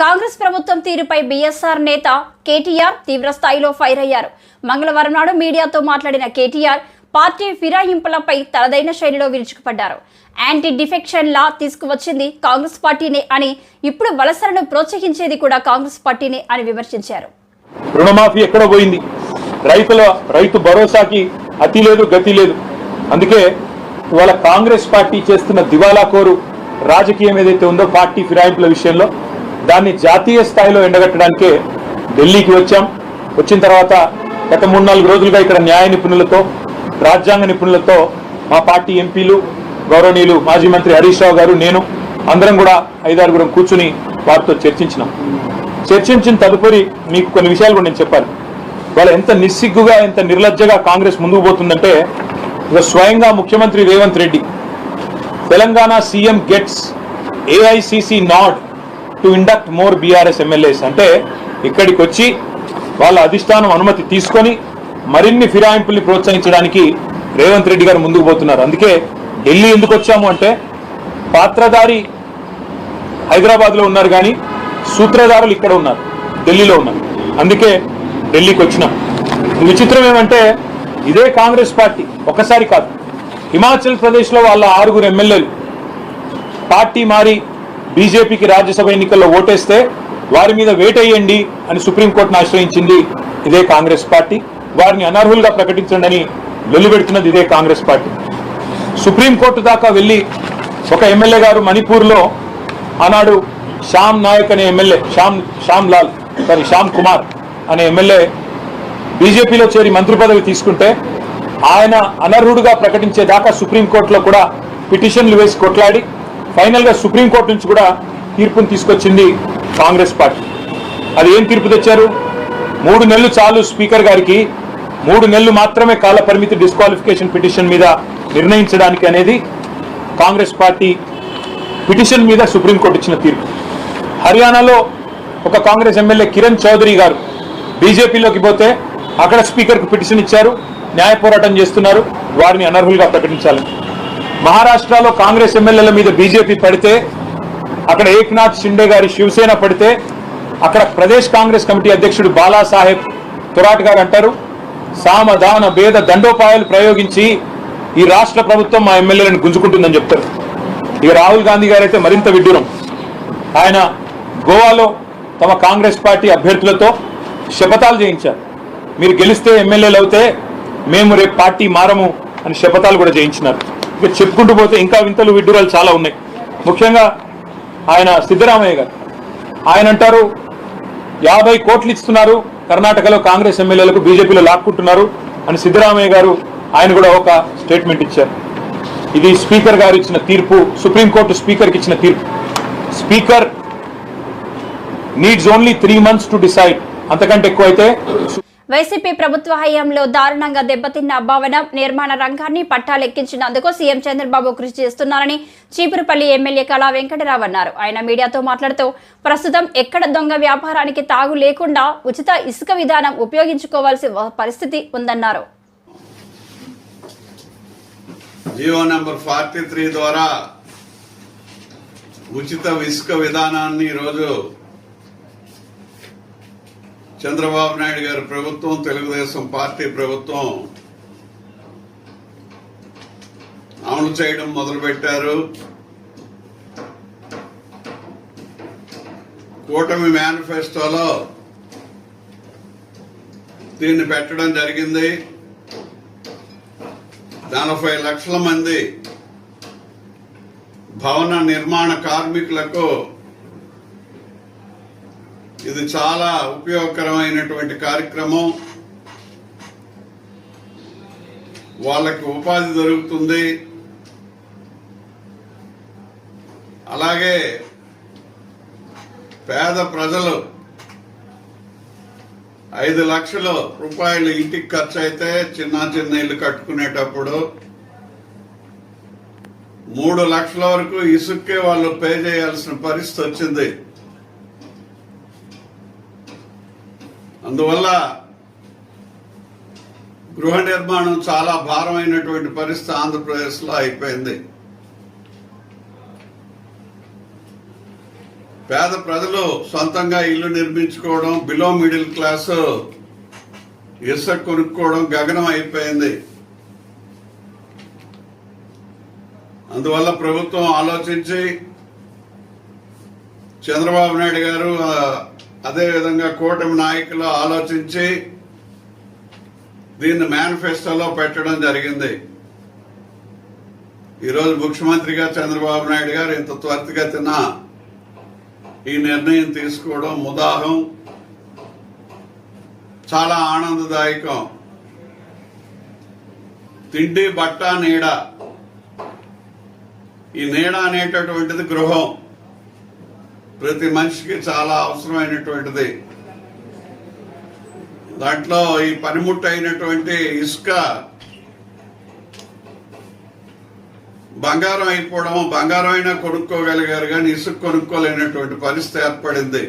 కాంగ్రెస్ ప్రభుత్వం తీరుపై బీఎస్ఆర్ నేత కేటీఆర్ తీవ్ర స్థాయిలో ఫైర్ అయ్యారు. మంగళవారం నాడు మీడియాతో మాట్లాడిన కేటీఆర్ పార్టీ ఫిరాయింపులపై తనదైన శైలిలో విరుచుకుపడ్డారు. యాంటీ డిఫెక్షన్ లా తీసుకువచ్చింది కాంగ్రెస్ పార్టీనే అని, ఇప్పుడు వలసలను ప్రోత్సహించేది కూడా కాంగ్రెస్ పార్టీనే అని విమర్శించారు. రుణమాఫీ ఎక్కడ పోయింది? రైతు భరోసాకి అతి లేదు గతి లేదు. అందుకే ఇవాళ కాంగ్రెస్ పార్టీ చేస్తున్న దివాలాకోరు రాజకీయం ఏదైతే ఉందో పార్టీ ఫిరాయింపుల విషయంలో దాన్ని జాతీయ స్థాయిలో ఎండగట్టడానికే ఢిల్లీకి వచ్చాం. వచ్చిన తర్వాత గత 3-4 రోజులుగా ఇక్కడ న్యాయ నిపుణులతో, రాజ్యాంగ నిపుణులతో మా పార్టీ ఎంపీలు, గౌరవనీయులు మాజీ మంత్రి హరీష్ రావు గారు, నేను అందరం కూడా 5-6 కూర్చుని వారితో చర్చించినాం. చర్చించిన తదుపరి మీకు కొన్ని విషయాలు కూడా నేను చెప్పాలి. వాళ్ళు ఎంత నిస్సిగ్గుగా, ఎంత నిర్లజ్జగా కాంగ్రెస్ ముందుకు పోతుందంటే, స్వయంగా ముఖ్యమంత్రి Revanth Reddy Telangana CM gets AICC nod to induct more BRS MLAs అంటే ఇక్కడికి వచ్చి వాళ్ళ అధిష్టానం అనుమతి తీసుకొని మరిన్ని ఫిరాయింపుల్ని ప్రోత్సహించడానికి రేవంత్ రెడ్డి గారు ముందుకు పోతున్నారు. అందుకే ఢిల్లీ ఎందుకు వచ్చాము అంటే, పాత్రధారి హైదరాబాద్లో ఉన్నారు కానీ సూత్రధారులు ఇక్కడ ఉన్నారు, ఢిల్లీలో ఉన్నారు. అందుకే ఢిల్లీకి వచ్చినాం. విచిత్రం ఏమంటే, ఇదే కాంగ్రెస్ పార్టీ ఒకసారి కాదు, హిమాచల్ ప్రదేశ్లో వాళ్ళ 6 ఎమ్మెల్యేలు పార్టీ మారి బీజేపీకి రాజ్యసభ ఎన్నికల్లో ఓటేస్తే వారి మీద వేటేయండి అని సుప్రీంకోర్టును ఆశ్రయించింది ఇదే కాంగ్రెస్ పార్టీ. వారిని అనర్హులుగా ప్రకటించండి అని వెలువెడుతున్నది ఇదే కాంగ్రెస్ పార్టీ. సుప్రీంకోర్టు దాకా వెళ్ళి ఒక ఎమ్మెల్యే గారు మణిపూర్లో ఆనాడు శ్యామ్ నాయక్ అనే ఎమ్మెల్యే, శ్యామ్ కుమార్ అనే ఎమ్మెల్యే బీజేపీలో చేరి మంత్రి పదవి తీసుకుంటే ఆయన అనర్హుడుగా ప్రకటించేదాకా సుప్రీంకోర్టులో కూడా పిటిషన్లు వేసి కొట్లాడి ఫైనల్గా సుప్రీంకోర్టు నుంచి కూడా తీర్పును తీసుకొచ్చింది కాంగ్రెస్ పార్టీ. అది ఏం తీర్పు తెచ్చారు? 3 నెలలు చాలు స్పీకర్ గారికి, 3 నెలలు మాత్రమే కాల పరిమితి డిస్క్వాలిఫికేషన్ పిటిషన్ మీద నిర్ణయించడానికి అనేది కాంగ్రెస్ పార్టీ పిటిషన్ మీద సుప్రీంకోర్టు ఇచ్చిన తీర్పు. హర్యానాలో ఒక కాంగ్రెస్ ఎమ్మెల్యే కిరణ్ చౌదరి గారు బీజేపీలోకి పోతే అక్కడ స్పీకర్కు పిటిషన్ ఇచ్చారు, న్యాయ పోరాటం చేస్తున్నారు, వారిని అనర్హులుగా ప్రకటించాలి. మహారాష్ట్రలో కాంగ్రెస్ ఎమ్మెల్యేల మీద బీజేపీ పడితే, అక్కడ ఏక్నాథ్ షిండే గారి శివసేన పడితే, అక్కడ ప్రదేశ్ కాంగ్రెస్ కమిటీ అధ్యక్షుడు బాలాసాహెబ్ తొరాట్ గారు అంటారు, సామధాన భేద దండోపాయాలు ప్రయోగించి ఈ రాష్ట్ర ప్రభుత్వం మా ఎమ్మెల్యేలను గుంజుకుంటుందని చెప్తారు. ఇక రాహుల్ గాంధీ గారు అయితే మరింత విడ్డూరం. ఆయన గోవాలో తమ కాంగ్రెస్ పార్టీ అభ్యర్థులతో శపథాలు చేయించారు. మీరు గెలిస్తే ఎమ్మెల్యేలు అవుతే మేము రేపు పార్టీ మారము అని శపథాలు కూడా చేయించినారు. ఇక చెప్పుకుంటూ పోతే ఇంకా వింతలు విడ్డూరాలు చాలా ఉన్నాయి. ముఖ్యంగా ఆయన సిద్ధరామయ్య గారు, ఆయన అంటారు 50 కోట్లు ఇస్తున్నారు కర్ణాటకలో కాంగ్రెస్ ఎమ్మెల్యేలకు, బీజేపీలో లాక్కుంటున్నారు అని సిద్ధరామయ్య గారు ఆయన కూడా ఒక స్టేట్మెంట్ ఇచ్చారు. ఇది స్పీకర్ గారు ఇచ్చిన తీర్పు, సుప్రీంకోర్టు స్పీకర్కి ఇచ్చిన తీర్పు. Speaker needs only 3 months to decide. అంతకంటే ఎక్కువైతే వైసీపీ ప్రభుత్వ హయాంలో దారుణంగా దెబ్బతిన్న భవనం నిర్మాణ రంగాన్ని పట్టాలెక్కించినందుకు సీఎం చంద్రబాబు కృషి చేస్తున్నారని చీపురుపల్లి ఎమ్మెల్యే కళా వెంకటరావు అన్నారు. ఆయన మీడియాతో మాట్లాడుతూ, ప్రస్తుతం ఎక్కడ దొంగ వ్యాపారానికి తాగు లేకుండా ఉచిత ఇసుక విధానం ఉపయోగించుకోవాల్సిన పరిస్థితి ఉందన్నారు. జీవో నంబర్ 43 ద్వారా ఉచిత ఇసుక విధానాన్ని ఈరోజు చంద్రబాబు నాయుడు గారి ప్రభుత్వం, తెలుగుదేశం పార్టీ ప్రభుత్వం అమలు చేయడం మొదలుపెట్టారు. కూటమి మేనిఫెస్టోలో దీన్ని పెట్టడం జరిగింది. 40 లక్షల మంది భవన నిర్మాణ కార్మికులకు ఇది చాలా ఉపయోగకరమైనటువంటి కార్యక్రమం. వాళ్ళకి ఉపాధి దొరుకుతుంది. అలాగే పేద ప్రజలు 5 లక్షల రూపాయలు ఇంటికి ఖర్చు అయితే చిన్న ఇల్లు కట్టుకునేటప్పుడు 3 లక్షల వరకు ఇసుక్కే వాళ్ళు పే చేయాల్సిన పరిస్థితి వచ్చింది. అందువల్ల గృహ నిర్మాణం చాలా భారమైనటువంటి పరిస్థితి ఆంధ్రప్రదేశ్లో అయిపోయింది. పేద ప్రజలు సొంతంగా ఇల్లు నిర్మించుకోవడం, బిలో మిడిల్ క్లాస్ ఇసుక కొనుక్కోవడం గగనం అయిపోయింది. అందువల్ల ప్రభుత్వం ఆలోచించి చంద్రబాబు నాయుడు గారు అదేవిధంగా కూటమి నాయకులు ఆలోచించి దీన్ని మేనిఫెస్టోలో పెట్టడం జరిగింది. ఈరోజు ముఖ్యమంత్రిగా చంద్రబాబు నాయుడు గారు ఇంత త్వరితగతిన ఈ నిర్ణయం తీసుకోవడం ముదాహం, చాలా ఆనందదాయకం. తిండి, బట్ట, నీడ. ఈ నీడ అనేటటువంటిది గృహం, ప్రతి మనిషికి చాలా అవసరమైనటువంటిది. దాంట్లో ఈ పనిముట్టు అయినటువంటి ఇసుక బంగారం అయిపోవడం, బంగారం అయినా కొనుక్కోగలిగారు కానీ ఇసుక కొనుక్కోలేనటువంటి పరిస్థితి ఏర్పడింది.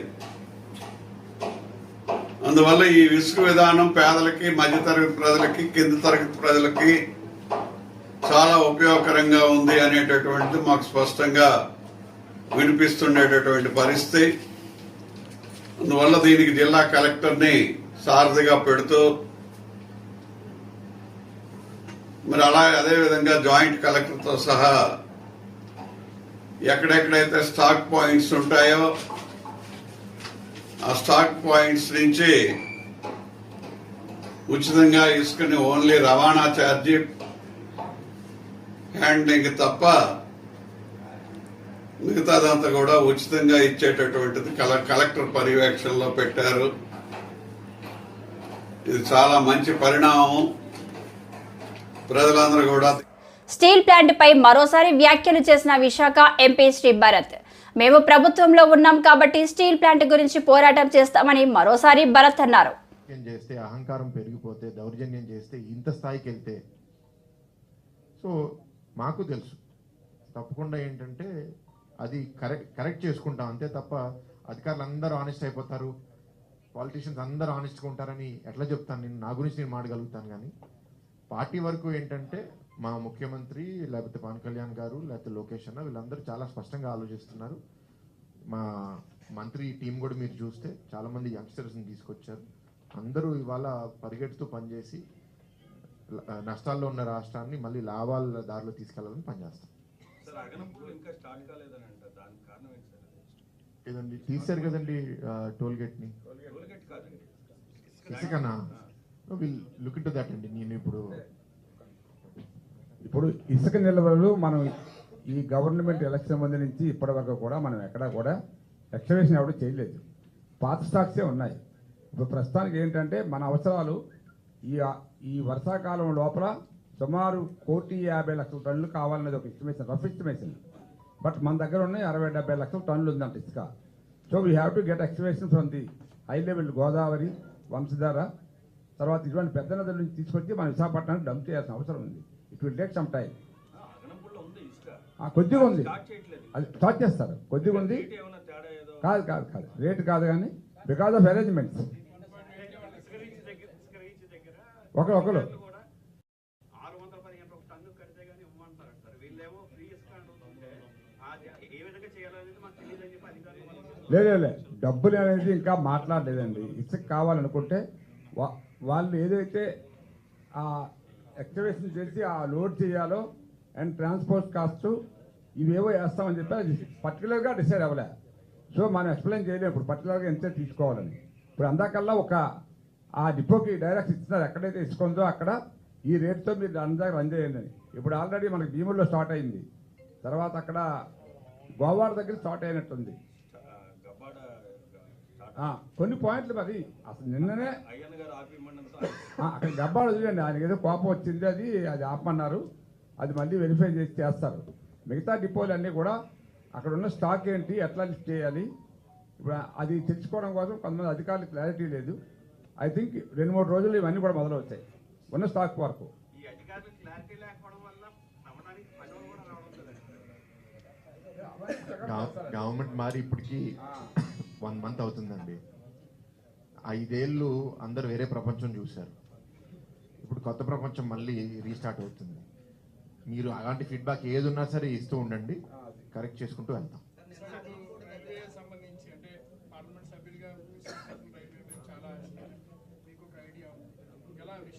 అందువల్ల ఈ ఇసుక విధానం పేదలకి, మధ్యతరగతి ప్రజలకి, కింద తరగతి ప్రజలకి చాలా ఉపయోగకరంగా ఉంది అనేటటువంటిది మాకు స్పష్టంగా వినిపిస్తుండేటటువంటి పరిస్థితి. అందువల్ల దీనికి జిల్లా కలెక్టర్ని సారథిగా పెడుతూ, మరి అదేవిధంగా జాయింట్ కలెక్టర్తో సహా ఎక్కడెక్కడైతే స్టాక్ పాయింట్స్ ఉంటాయో ఆ స్టాక్ పాయింట్స్ నుంచి ఉచితంగా ఇసుకని ఓన్లీ రవాణా ఛార్జీ, హ్యాండ్లింగ్ తప్ప మిగతాదంతా కూడా ఉచితంగా ఇచ్చేటటువంటిది కలెక్టర్ పర్యవేక్షణలో పెట్టారు. ఇది చాలా మంచి పరిణామం. ప్రజలందరూ కూడా. స్టీల్ ప్లాంట్ పై మరోసారి వ్యాఖ్యలు చేసిన విశాఖ ఎంపీ శ్రీ భరత్, మేము ప్రభుత్వంలో ఉన్నాం కాబట్టి స్టీల్ ప్లాంట్ గురించి పోరాటం చేస్తామని మరోసారి భరత్ అన్నారు. చేస్తే అహంకారం పెరిగిపోతే, దౌర్జన్యం చేస్తే, ఇంత స్థాయికి వెళ్తే, సో మాకు తెలుసు తప్పకుండా ఏంటంటే అది కరెక్ట్ చేసుకుంటాం అంతే తప్ప అధికారులు అందరూ ఆనెస్ట్ అయిపోతారు, పాలిటీషియన్స్ అందరూ ఆనెస్ట్గా ఉంటారని ఎట్లా చెప్తాను నేను? నా గురించి నేను మాట్లాడగలుగుతాను కానీ పార్టీ వరకు ఏంటంటే మా ముఖ్యమంత్రి లేకపోతే పవన్ కళ్యాణ్ గారు లేకపోతే లోకేష్ అన్న వీళ్ళందరూ చాలా స్పష్టంగా ఆలోచిస్తున్నారు. మా మంత్రి టీం కూడా మీరు చూస్తే చాలామంది యంగ్స్టర్స్ని తీసుకొచ్చారు. అందరూ ఇవాళ పరిగెడుతూ పనిచేసి నష్టాల్లో ఉన్న రాష్ట్రాన్ని మళ్ళీ లాభాల దారిలో తీసుకెళ్లాలని పనిచేస్తాం. ఏదండి తీశారు కదండి టోల్ గేట్ని, ఇసుకనా? విల్ లుక్ ఇంటు దట్ అండి. నేను ఇప్పుడు ఇసుక నిల్వలు మనం ఈ గవర్నమెంట్ ఎలక్షన్ ముందు నుంచి ఇప్పటి వరకు కూడా మనం ఎక్కడా కూడా ఎక్స్కవేషన్ ఎవరు చేయలేదు. పాత స్టాక్సే ఉన్నాయి. ఇప్పుడు ప్రస్తుతానికి ఏంటంటే మన అవసరాలు ఈ వర్షాకాలం లోపల సుమారు 1,50,00,000 టన్నులు కావాలనేది ఒక ఎస్టిమేషన్, రఫ్ ఎస్టిమేషన్. బట్ మన దగ్గర ఉన్నాయి 60-70 లక్షల టన్నులు ఉందంట ఇసుక. So we have to get excavation from the high level Godavari, Vamsadhara, తర్వాత ఇటువంటి పెద్ద నదుల నుంచి తీసుకొచ్చి మన విశాఖపట్నానికి డంప్ చేయాల్సిన అవసరం ఉంది. It will take some time. కొద్దిగా ఉంది, అది స్టార్ట్ చేస్తారు. కొద్దిగా ఉంది, కాదు రేటు కాదు కానీ బికాస్ ఆఫ్ అరేంజ్మెంట్స్. ఒకరు లేదు డబ్బులు అనేది ఇంకా మాట్లాడలేదండి. ఇసుక కావాలనుకుంటే వాళ్ళు ఏదైతే ఆ ఎక్స్కవేషన్ చేసి ఆ లోడ్ చేయాలో అండ్ ట్రాన్స్పోర్ట్ కాస్ట్ ఇవేవో వేస్తామని చెప్పి అది పర్టికులర్గా డిసైడ్ అవ్వలే. సో మనం ఎక్స్ప్లెయిన్ చేయలేము ఇప్పుడు పర్టికులర్గా ఎంత తీసుకోవాలని. ఇప్పుడు అందాకల్లా ఆ డిపోకి డైరెక్ట్ ఇస్తున్నారు, ఎక్కడైతే ఇసుకుందో అక్కడ ఈ రేట్తో మీరు అందరికి రన్ చేయండి. ఇప్పుడు ఆల్రెడీ మనకి భీముల్లో స్టార్ట్ అయింది, తర్వాత అక్కడ గోవాడ దగ్గర స్టార్ట్ అయినట్టుంది. కొన్ని పాయింట్లు మరి అసలు నిన్ననే అక్కడ గబ్బాడు వదిలేండి, ఆయనకి ఏదో కోపం వచ్చింది, అది ఆపమన్నారు. అది మళ్ళీ వెరిఫై చేసి చేస్తారు. మిగతా డిపోలు అన్నీ కూడా అక్కడ ఉన్న స్టాక్ ఏంటి, ఎట్లా లిస్ట్ చేయాలి, ఇప్పుడు అది తెలుసుకోవడం కోసం కొంతమంది అధికారులకు క్లారిటీ లేదు. ఐ థింక్ 2-3 రోజులు ఇవన్నీ కూడా మొదలవుతాయి ఉన్న స్టాక్ వరకు. గవర్నమెంట్ మారి ఇప్పటికి 1 మంత్ అవుతుందండి. 5 ఏళ్ళు అందరు వేరే ప్రపంచం చూశారు. ఇప్పుడు కొత్త ప్రపంచం మళ్ళీ రీస్టార్ట్ అవుతుంది. మీరు అలాంటి ఫీడ్బ్యాక్ ఏది ఉన్నా సరే ఇస్తూ ఉండండి, కరెక్ట్ చేసుకుంటూ వెళ్తాం.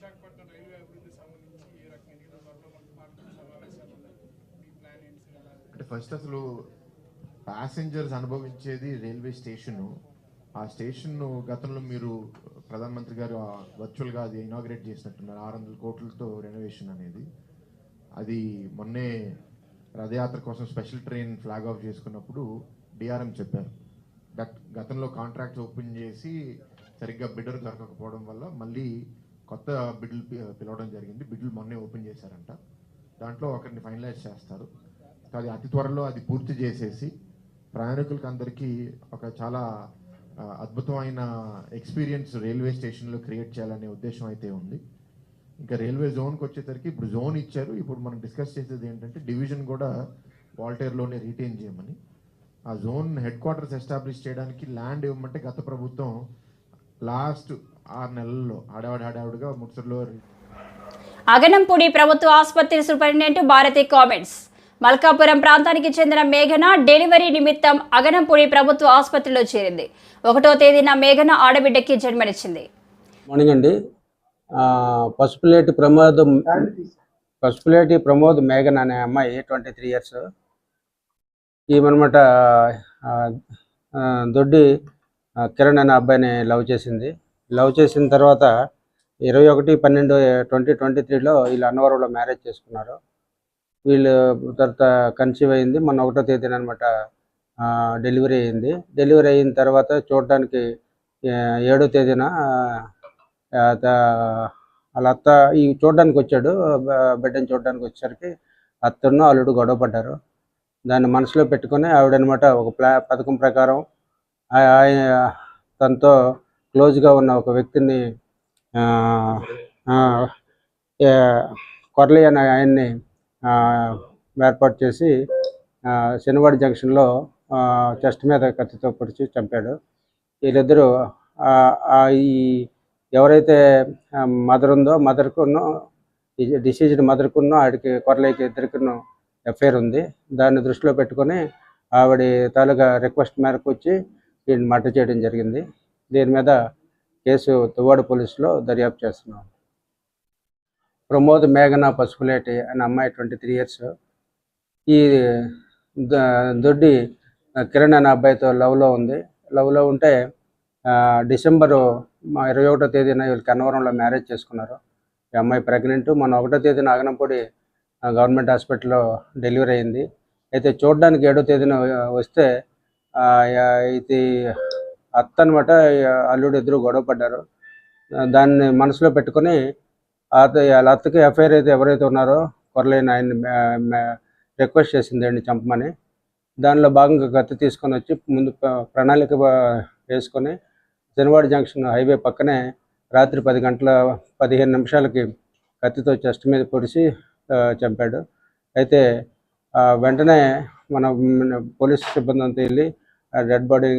విశాఖపట్నం రైల్వే అభివృద్ధి సంబంధించి ఏ రకంగా త్వరలో మనకు మార్కెట్ సమావేశాలు ఉన్నాయి, మీ ప్లాన్ ఏంటి సార్? అంటే ఫస్ట్ అసలు ప్యాసింజర్స్ అనుభవించేది రైల్వే స్టేషను. ఆ స్టేషన్ను గతంలో మీరు ప్రధానమంత్రి గారు వర్చువల్గా అది ఇనాగ్రేట్ చేసినట్టున్నారు. 600 కోట్లతో రెనోవేషన్ అనేది. అది మొన్నే రథయాత్ర కోసం స్పెషల్ ట్రైన్ ఫ్లాగ్ ఆఫ్ చేసుకున్నప్పుడు డిఆర్ఎం చెప్పారు. గతంలో కాంట్రాక్ట్స్ ఓపెన్ చేసి సరిగ్గా బిడ్డలు దొరకకపోవడం వల్ల మళ్ళీ కొత్త బిడ్లు పిలవడం జరిగింది. బిడ్లు మొన్నే ఓపెన్ చేశారంట. దాంట్లో ఒకరిని ఫైనలైజ్ చేస్తారు. అది అతి త్వరలో అది పూర్తి చేసేసి ప్రయాణికులకి అందరికీ ఒక చాలా అద్భుతమైన ఎక్స్పీరియన్స్ రైల్వే స్టేషన్లో క్రియేట్ చేయాలనే ఉద్దేశం అయితే ఉంది. ఇంకా రైల్వే జోన్కి వచ్చేసరికి ఇప్పుడు జోన్ ఇచ్చారు. ఇప్పుడు మనం డిస్కస్ చేసేది ఏంటంటే డివిజన్ కూడా వాల్టేర్లోనే రీటైన్ చేయమని. ఆ జోన్ హెడ్ క్వార్టర్స్ ఎస్టాబ్లిష్ చేయడానికి ల్యాండ్ ఇవ్వమంటే గత ప్రభుత్వం లాస్ట్ 6 నెలల్లో హడావుడిగా ముట్సర్లో. అగనంపూడి ప్రభుత్వ ఆసుపత్రి సూపరింటెండెంట్ భారతి కామెంట్స్. మల్కాపురం ప్రాంతానికి చెందిన మేఘన డెలివరీ నిమిత్తం అగనంపూడి ప్రభుత్వ ఆసుపత్రిలో చేరింది. 1వ తేదీన మేఘన ఆడబిడ్డకి జన్మనిచ్చింది. మార్నింగ్ అండి. పసుపులేటి ప్రమోద్ మేఘన్ అనే అమ్మాయి 23 ఇయర్స్. ఈమెనమాట దొడ్డి కిరణ్ అనే అబ్బాయిని లవ్ చేసింది. లవ్ చేసిన తర్వాత 21/12/2023లో వీళ్ళు అన్నవరంలో మ్యారేజ్ చేసుకున్నారు. వీళ్ళు తర్వాత కన్సీవ్ అయింది. మొన్న 1వ తేదీన అనమాట డెలివరీ అయింది. డెలివరీ అయిన తర్వాత చూడడానికి 7వ తేదీన వాళ్ళ అత్త ఈ చూడడానికి వచ్చాడు. బిడ్డని చూడడానికి వచ్చేసరికి అత్తను అల్లుడు గొడవ పడ్డారు. దాన్ని మనసులో పెట్టుకొని ఆవిడనమాట ఒక పథకం ప్రకారం తనతో క్లోజ్గా ఉన్న ఒక వ్యక్తిని కొర్లి అనే ఆయన్ని ఏర్పాటు చేసి శనివాడ జంక్షన్లో చెస్ట్ మీద కత్తితో పొడిచి చంపాడు. వీళ్ళిద్దరూ ఈ ఎవరైతే మదర్ ఉందో మదర్కున్నో డిసీజ్డ్ మదర్కున్నో ఆవిడకి కొరలేకి ఇద్దరికిన్నో ఎఫ్ఐఆర్ ఉంది. దాన్ని దృష్టిలో పెట్టుకొని ఆవిడ తాలూకా రిక్వెస్ట్ మేరకు వచ్చి వీడిని మర్డర్ చేయడం జరిగింది. దీని మీద కేసు తువ్వాడ పోలీసులో దర్యాప్తు చేస్తున్నాం. ప్రమోద్ మేఘన పసుపులేటి అనే అమ్మాయి 23 ఇయర్స్. ఈ దొడ్డి కిరణ్ అనే అబ్బాయితో లవ్లో ఉంది. లవ్లో ఉంటే డిసెంబరు 21వ తేదీన వీళ్ళకి అన్నవరంలో మ్యారేజ్ చేసుకున్నారు. ఈ అమ్మాయి ప్రెగ్నెంట్. మన 1వ తేదీన అగనంపూడి గవర్నమెంట్ హాస్పిటల్లో డెలివరీ అయింది. అయితే చూడడానికి 7వ తేదీన వస్తే ఇది అత్త అనమాట అల్లుడు ఇద్దరు గొడవ పడ్డారు. దాన్ని మనసులో పెట్టుకొని వాళ్ళ అత్తకి ఎఫ్ఐఆర్ అయితే ఎవరైతే ఉన్నారో కొరలేని ఆయన్ని రిక్వెస్ట్ చేసింది అండి చంపమని. దానిలో భాగంగా కత్తి తీసుకొని వచ్చి ముందు ప్రణాళిక వేసుకొని శనివాడ జంక్షన్ హైవే పక్కనే రాత్రి 10:15 కత్తితో చెస్ట్ మీద పొడిచి చంపాడు. అయితే వెంటనే మన పోలీస్ సిబ్బంది అంతా వెళ్ళి డెడ్ బాడీ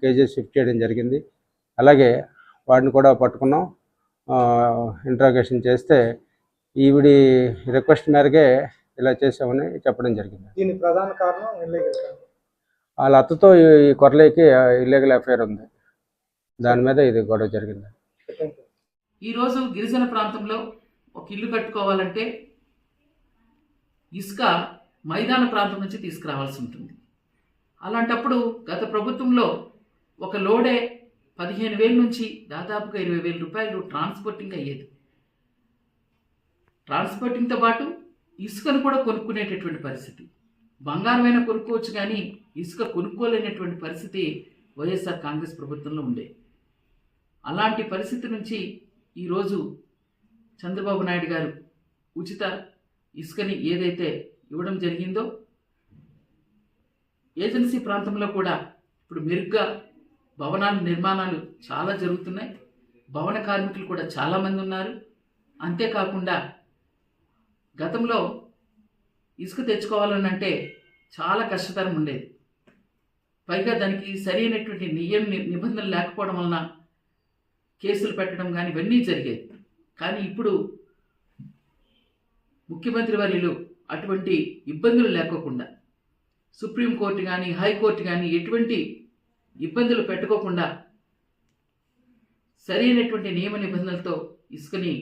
కేజీ షిఫ్ట్ చేయడం జరిగింది. అలాగే వాడిని కూడా పట్టుకున్నాం. ఇంట్రాగేషన్ చేస్తే ఈవిడి రిక్వెస్ట్ మేరకే ఇలా చేసామని చెప్పడం జరిగింది. దీని ప్రధాన కారణం వాళ్ళ అత్తతో ఈ కొరలేకి ఇల్లీగల్ అఫైర్ ఉంది. దాని మీద ఇది గొడవ జరిగింది. ఈరోజు గిరిజన ప్రాంతంలో ఒక ఇల్లు కట్టుకోవాలంటే ఇసుక మైదాన ప్రాంతం నుంచి తీసుకురావాల్సి ఉంటుంది. అలాంటప్పుడు గత ప్రభుత్వంలో ఒక లోడే 15,000 నుంచి దాదాపుగా 20,000 రూపాయలు ట్రాన్స్పోర్టింగ్ అయ్యేది. ట్రాన్స్పోర్టింగ్తో పాటు ఇసుకను కూడా కొనుక్కునేటటువంటి పరిస్థితి. బంగారమైన కొనుక్కోవచ్చు కానీ ఇసుక కొనుక్కోలేనటువంటి పరిస్థితి వైఎస్ఆర్ కాంగ్రెస్ ప్రభుత్వంలో ఉండే. అలాంటి పరిస్థితి నుంచి ఈరోజు చంద్రబాబు నాయుడు గారు ఉచిత ఇసుకని ఏదైతే ఇవ్వడం జరిగిందో ఏజెన్సీ ప్రాంతంలో కూడా ఇప్పుడు మెరుగ్గా భవనాల నిర్మాణాలు చాలా జరుగుతున్నాయి. భవన కార్మికులు కూడా చాలామంది ఉన్నారు. అంతేకాకుండా గతంలో ఇసుక తెచ్చుకోవాలనంటే చాలా కష్టతరం ఉండేది. పైగా దానికి సరైనటువంటి నిబంధనలు లేకపోవడం వలన కేసులు పెట్టడం కానీ ఇవన్నీ జరిగేది. కానీ ఇప్పుడు ముఖ్యమంత్రి వర్యులు అటువంటి ఇబ్బందులు లేకోకుండా సుప్రీంకోర్టు కానీ హైకోర్టు కానీ ఎటువంటి ఇబ్బందులు పెట్టుకోకుండా సరైనటువంటి నియమ నిబంధనలతో ఇసుకని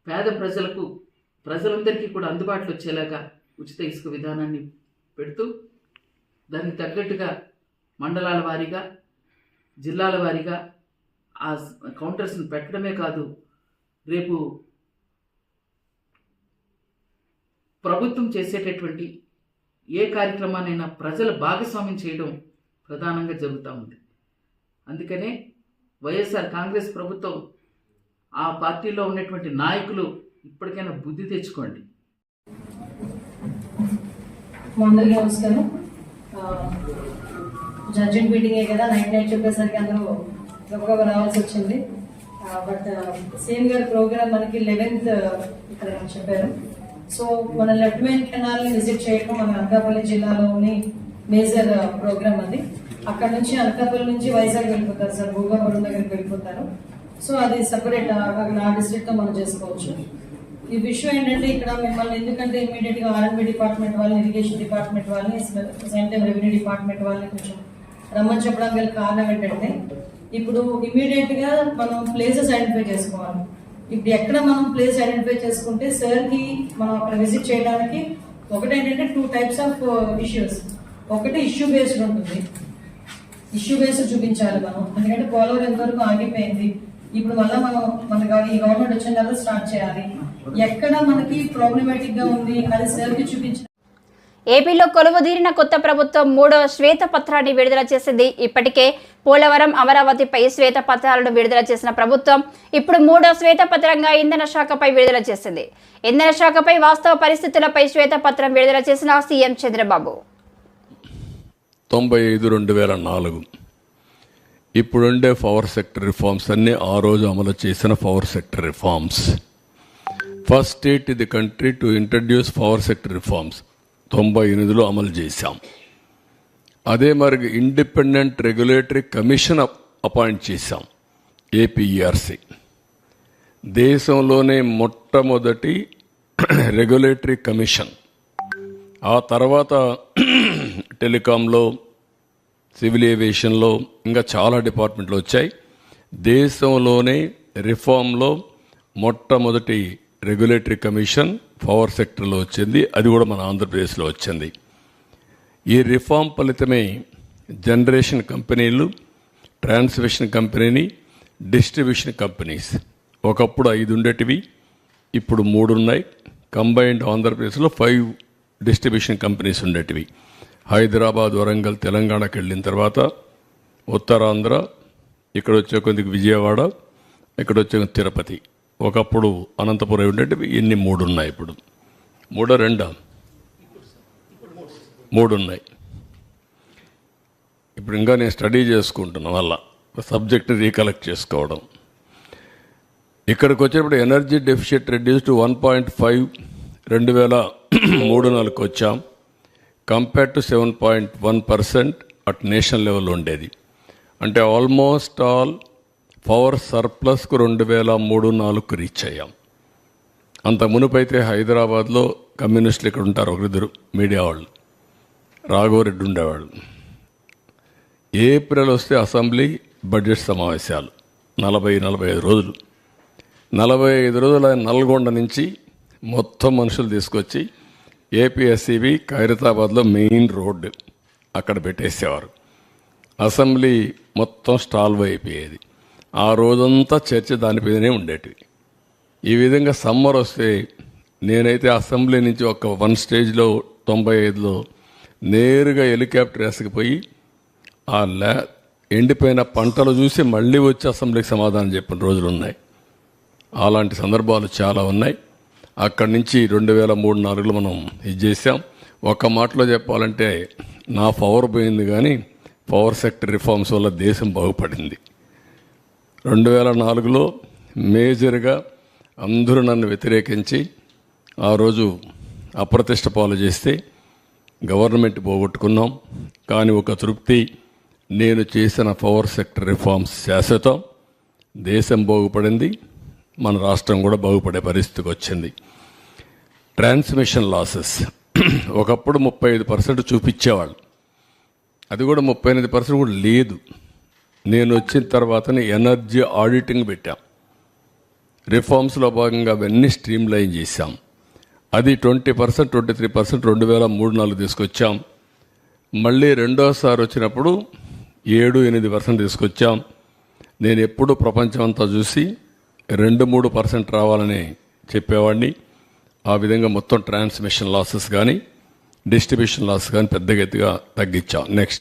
పేద ప్రజలందరికీ కూడా అందుబాటులో వచ్చేలాగా ఉచిత ఇసుక విధానాన్ని పెడుతూ దానికి తగ్గట్టుగా మండలాల వారీగా జిల్లాల వారీగా ఆ కౌంటర్స్ని పెట్టడమే కాదు, రేపు ప్రభుత్వం చేసేటటువంటి ఏ కార్యక్రమాన్నైనా ప్రజల భాగస్వామ్యం చేయడం ప్రధానంగా జరుగుతూ ఉంది. అందుకనే వైఎస్ఆర్ కాంగ్రెస్ ప్రభుత్వం, ఆ పార్టీలో ఉన్నటువంటి నాయకులు ఇప్పటికైనా బుద్ధి తెచ్చుకోండి. అందరికీ నమస్కారం. జడ్జింగ్ మీటింగే కదా, నైట్ చెప్పేసరికి అందరూ గొప్పగా రావాల్సి వచ్చింది. బట్ సీఎం గారి ప్రోగ్రామ్ మనకి 11th ఇక్కడ చెప్పారు. సో మన లెఫ్ట్ మెయిన్ కెనాల్ని విజిట్ చేయడం మన అనకాపల్లి జిల్లాలోని మేజర్ ప్రోగ్రామ్ అది. అక్కడ నుంచి అనకాపల్లి నుంచి వైజాగ్ వెళ్ళిపోతారు సార్, భూగాపురం దగ్గరికి వెళ్ళిపోతారు. సో అది సెపరేట్, ఆ డిస్ట్రిక్ట్ తో మనం చేసుకోవచ్చు. ఈ విషయం ఏంటంటే ఇక్కడ మిమ్మల్ని ఎందుకంటే ఇమీడియట్ గా ఆర్ఎండ్బి డిపార్ట్మెంట్ వాళ్ళని, ఇరిగేషన్ డిపార్ట్మెంట్ వాళ్ళని, సేమ్ టైం రెవెన్యూ డిపార్ట్మెంట్ వాళ్ళని కొంచెం రమ్మని చెప్పడానికి గల కారణం ఏంటంటే ఇప్పుడు ఇమీడియట్ గా మనం ప్లేసెస్ ఐడెంటిఫై చేసుకోవాలి. ఇప్పుడు ఎక్కడ మనం ప్లేస్ ఐడెంటిఫై చేసుకుంటే సార్ కి మనం అక్కడ విజిట్ చేయడానికి ఒకటేంటంటే 2 types ఆఫ్ ఇష్యూస్. ఒకటి ఇష్యూ బేస్డ్ ఉంటుంది, ఇష్యూ బేస్డ్ చూపించాలి మనం. ఎందుకంటే పోలవరం ఎంతవరకు ఆగిపోయింది, ఇప్పుడు మళ్ళీ మన ఈ గవర్నమెంట్ వచ్చిన తర్వాత స్టార్ట్ చేయాలి. ఎక్కడ మనకి ప్రాబ్లమేటిక్ గా ఉంది అది సార్ కి చూపించాలి. ఏపీలో కొలువుదీరిన కొత్త ప్రభుత్వం 3వ శ్వేతపత్రాన్ని విడుదల చేసింది. ఇప్పటికే పోలవరం, అమరావతిపై శ్వేతపత్రాలను విడుదల చేసిన ప్రభుత్వం ఇప్పుడు 3వ శ్వేతపత్రంగా ఇంధన శాఖపై విడుదల చేసింది. ఇంధన శాఖపై వాస్తవ పరిస్థితులపై శ్వేతపత్రం విడుదల చేసిన సీఎం చంద్రబాబు 95/2004 ఇప్పుడుండే పవర్ సెక్టర్ రిఫార్మ్స్ అన్ని ఆ రోజు అమలు చేసిన power sector reforms. First state in the country to introduce power sector reforms 98లో అమలు చేశాం. అదే మరి ఇండిపెండెంట్ రెగ్యులేటరీ కమిషన్ అపాయింట్ చేశాం, ఏపీఈఆర్సీ. దేశంలోనే మొట్టమొదటి రెగ్యులేటరీ కమిషన్. ఆ తర్వాత టెలికాంలో, సివిల్ ఏవియేషన్లో ఇంకా చాలా డిపార్ట్మెంట్లు వచ్చాయి. దేశంలోనే రిఫార్మ్లో మొట్టమొదటి రెగ్యులేటరీ కమిషన్ పవర్ సెక్టర్లో వచ్చింది. అది కూడా మన ఆంధ్రప్రదేశ్లో వచ్చింది. ఈ రిఫార్మ్ ఫలితమే జనరేషన్ కంపెనీలు, ట్రాన్స్మిషన్ కంపెనీ, డిస్ట్రిబ్యూషన్ కంపెనీస్ ఒకప్పుడు 5 ఉండేటివి, ఇప్పుడు 3 ఉన్నాయి. కంబైన్డ్ ఆంధ్రప్రదేశ్లో 5 డిస్ట్రిబ్యూషన్ కంపెనీస్ ఉండేటివి. హైదరాబాద్, వరంగల్, తెలంగాణకి వెళ్ళిన తర్వాత ఉత్తరాంధ్ర, ఇక్కడ వచ్చే కొద్దిగా విజయవాడ, ఇక్కడ వచ్చే తిరుపతి. ఒకప్పుడు అనంతపురం ఉండేటివి. ఇన్ని 3 ఉన్నాయి. ఇప్పుడు 3 ఉన్నాయి. ఇప్పుడు ఇంకా నేను స్టడీ చేసుకుంటున్నాను, వల్ల సబ్జెక్ట్ని రీకలెక్ట్ చేసుకోవడం. ఇక్కడికి వచ్చేటప్పుడు ఎనర్జీ డెఫిషిట్ రెడ్యూస్ టు 1.5 2003-04 వచ్చాం. కంపేర్ టు 7.1% అట్ నేషనల్ లెవెల్లో ఉండేది. అంటే ఆల్మోస్ట్ ఆల్ పవర్ సర్ప్లస్కు 2003-04 రీచ్ అయ్యాం. అంత మునుపైతే హైదరాబాద్లో కమ్యూనిస్టులు ఇక్కడ ఉంటారు, ఒకరిద్దరు మీడియా వాళ్ళు, రాఘవరెడ్డి ఉండేవాళ్ళు. ఏప్రిల్ వస్తే అసెంబ్లీ బడ్జెట్ సమావేశాలు 40-45 రోజులు. 45 రోజులు ఆయన నల్గొండ నుంచి మొత్తం మనుషులు తీసుకొచ్చి ఏపీఎస్సీబీ ఖైరతాబాద్లో మెయిన్ రోడ్డు అక్కడ పెట్టేసేవారు. అసెంబ్లీ మొత్తం స్టాల్వ్ అయిపోయేది. ఆ రోజంతా చర్చ దానిపైనే ఉండేటివి. ఈ విధంగా సమ్మర్ వస్తే నేనైతే అసెంబ్లీ నుంచి ఒక 1 స్టేజ్లో 95లో నేరుగా హెలికాప్టర్ వేసుకుపోయి ఆ ఎండిపోయిన పంటలు చూసి మళ్ళీ వచ్చి అసెంబ్లీకి సమాధానం చెప్పిన రోజులు ఉన్నాయి. అలాంటి సందర్భాలు చాలా ఉన్నాయి. అక్కడి నుంచి 2003-04లో మనం ఇది చేసాం. ఒక మాటలో చెప్పాలంటే నా పవర్ పోయింది, కానీ పవర్ సెక్టర్ రిఫార్మ్స్ వల్ల దేశం బాగుపడింది. 2004లో మేజర్గా అందరూ నన్ను వ్యతిరేకించి ఆ రోజు అప్రతిష్ట పాలు చేస్తే గవర్నమెంట్ పోగొట్టుకున్నాం. కానీ ఒక తృప్తి, నేను చేసిన పవర్ సెక్టర్ రిఫార్మ్స్ శాశ్వతం, దేశం బాగుపడింది, మన రాష్ట్రం కూడా బాగుపడే పరిస్థితికి వచ్చింది. ట్రాన్స్మిషన్ లాసెస్ ఒకప్పుడు 35% చూపించేవాళ్ళు, అది కూడా 38% కూడా లేదు. నేను వచ్చిన తర్వాతనే ఎనర్జీ ఆడిటింగ్ పెట్టాం. రిఫార్మ్స్లో భాగంగా అవన్నీ స్ట్రీమ్ లైన్ చేశాం. అది 20%, 23% 2003-4 తీసుకొచ్చాం. మళ్ళీ రెండోసారి వచ్చినప్పుడు 7-8% తీసుకొచ్చాం. నేను ఎప్పుడు ప్రపంచం అంతా చూసి 2-3% రావాలని చెప్పేవాడిని. ఆ విధంగా మొత్తం ట్రాన్స్మిషన్ లాసెస్ కానీ డిస్ట్రిబ్యూషన్ లాస్ కానీ పెద్దగా తగ్గించాం. నెక్స్ట్